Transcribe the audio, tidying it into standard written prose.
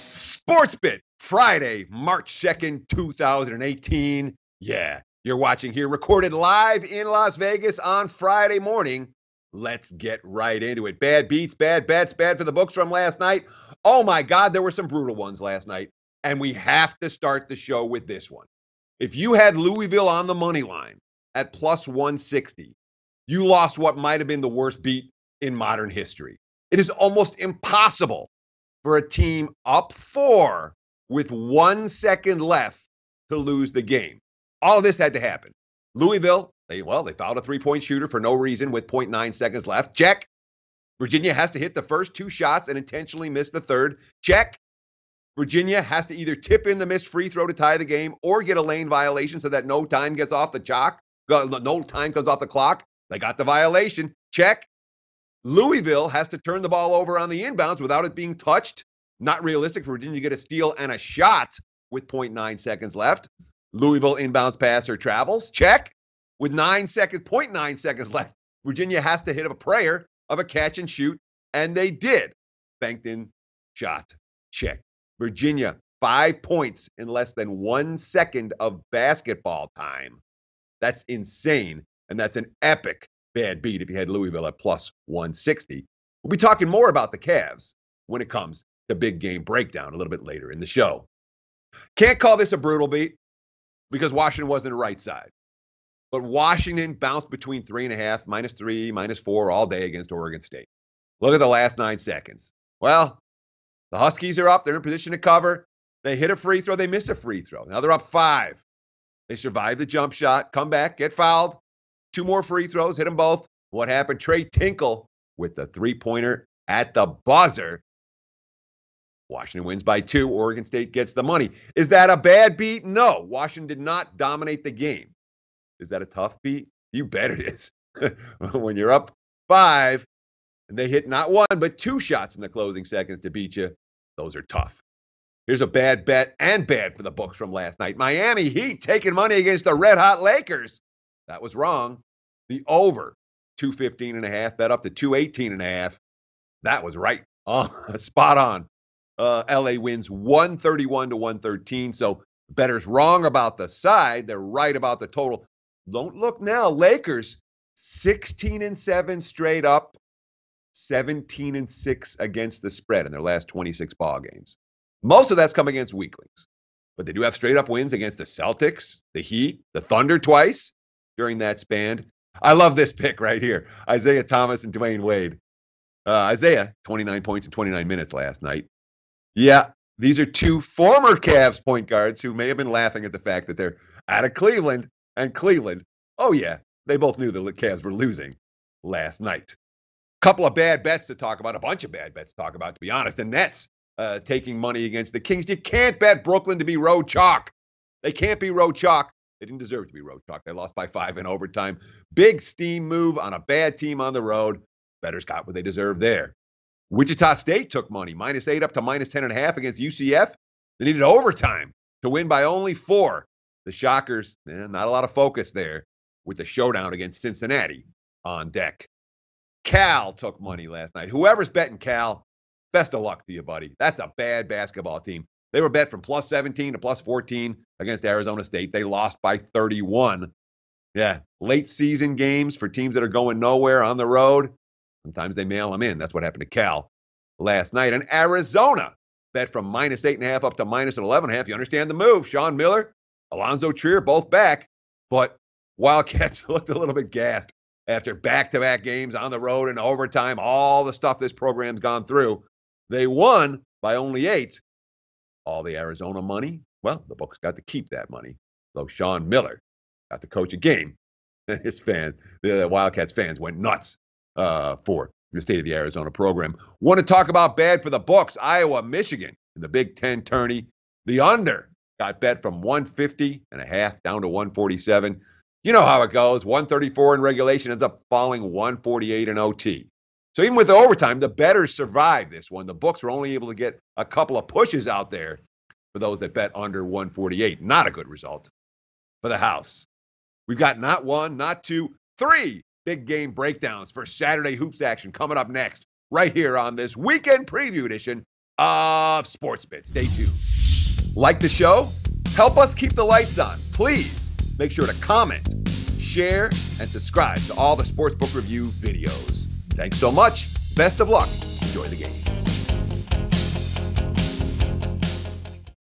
Sportsbit, Friday, March 2nd, 2018. Yeah, you're watching here, recorded live in Las Vegas on Friday morning. Let's get right into it. Bad beats, bad bets, bad for the books from last night. Oh my God, there were some brutal ones last night. And we have to start the show with this one. If you had Louisville on the money line at plus 160, you lost what might have been the worst beat in modern history. It is almost impossible for a team up 4 with 1 second left to lose the game. All of this had to happen. Louisville, they fouled a three-point shooter for no reason with 0.9 seconds left. Check. Virginia has to hit the first 2 shots and intentionally miss the third. Check. Virginia has to either tip in the missed free throw to tie the game or get a lane violation so that no time gets off the clock. No time comes off the clock. They got the violation. Check. Louisville has to turn the ball over on the inbounds without it being touched. Not realistic for Virginia to get a steal and a shot with 0.9 seconds left. Louisville inbounds passer travels. Check. With 0.9 seconds left, Virginia has to hit a prayer of a catch and shoot, and they did. Banked in shot. Check. Virginia, 5 points in less than 1 second of basketball time. That's insane, and that's an epic bad beat if you had Louisville at plus 160. We'll be talking more about the Cavs when it comes to big game breakdown a little bit later in the show. Can't call this a brutal beat because Washington wasn't the right side. But Washington bounced between 3.5, -3, -4 all day against Oregon State. Look at the last 9 seconds. Well, the Huskies are up. They're in position to cover. They hit a free throw. They miss a free throw. Now they're up 5. They survive the jump shot, come back, get fouled. 2 more free throws, hit them both. What happened? Trey Tinkle with the three-pointer at the buzzer. Washington wins by 2. Oregon State gets the money. Is that a bad beat? No. Washington did not dominate the game. Is that a tough beat? You bet it is. When you're up 5 and they hit not 1 but 2 shots in the closing seconds to beat you, those are tough. Here's a bad bet and bad for the books from last night. Miami Heat taking money against the red-hot Lakers. That was wrong. The over, 215.5, bet up to 218.5. That was right. Spot on. LA wins 131-113. So bettors wrong about the side. They're right about the total. Don't look now. Lakers, 16-7 straight up, 17-6 against the spread in their last 26 ball games. Most of that's come against weaklings. But they do have straight up wins against the Celtics, the Heat, the Thunder twice during that span. I love this pick right here. Isaiah Thomas and Dwayne Wade. Isaiah, 29 points in 29 minutes last night. Yeah, these are 2 former Cavs point guards who may have been laughing at the fact that they're out of Cleveland. And Cleveland, oh yeah, they both knew the Cavs were losing last night. Couple of bad bets to talk about, a bunch of bad bets to talk about, to be honest. The Nets taking money against the Kings. You can't bet Brooklyn to be road chalk. They can't be road chalk. They didn't deserve to be road chalk. They lost by 5 in overtime. Big steam move on a bad team on the road. Bettors got what they deserved there. Wichita State took money, -8 up to -10.5 against UCF. They needed overtime to win by only 4. The Shockers, not a lot of focus there with the showdown against Cincinnati on deck. Cal took money last night. Whoever's betting Cal, best of luck to you, buddy. That's a bad basketball team. They were bet from +17 to +14 against Arizona State. They lost by 31. Yeah, late season games for teams that are going nowhere on the road. Sometimes they mail them in. That's what happened to Cal last night. And Arizona bet from -8.5 up to -11.5. You understand the move. Sean Miller, Alonzo Trier, both back. But Wildcats looked a little bit gassed after back-to-back games on the road and overtime, all the stuff this program's gone through. They won by only 8. All the Arizona money, well, the books got to keep that money. Though Sean Miller got to coach a game. The Wildcats fans went nuts for the state of the Arizona program. Want to talk about bad for the books? Iowa, Michigan in the Big Ten tourney. The under got bet from 150.5 down to 147. You know how it goes. 134 in regulation ends up falling 148 in OT. So even with the overtime, the bettors survived this one. The books were only able to get a couple of pushes out there for those that bet under 148. Not a good result for the house. We've got not 1, not 2, 3 big game breakdowns for Saturday hoops action coming up next, right here on this weekend preview edition of Sportsbit. Stay tuned. Like the show? Help us keep the lights on. Please make sure to comment, share, and subscribe to all the Sportsbook Review videos. Thanks so much. Best of luck. Enjoy the game.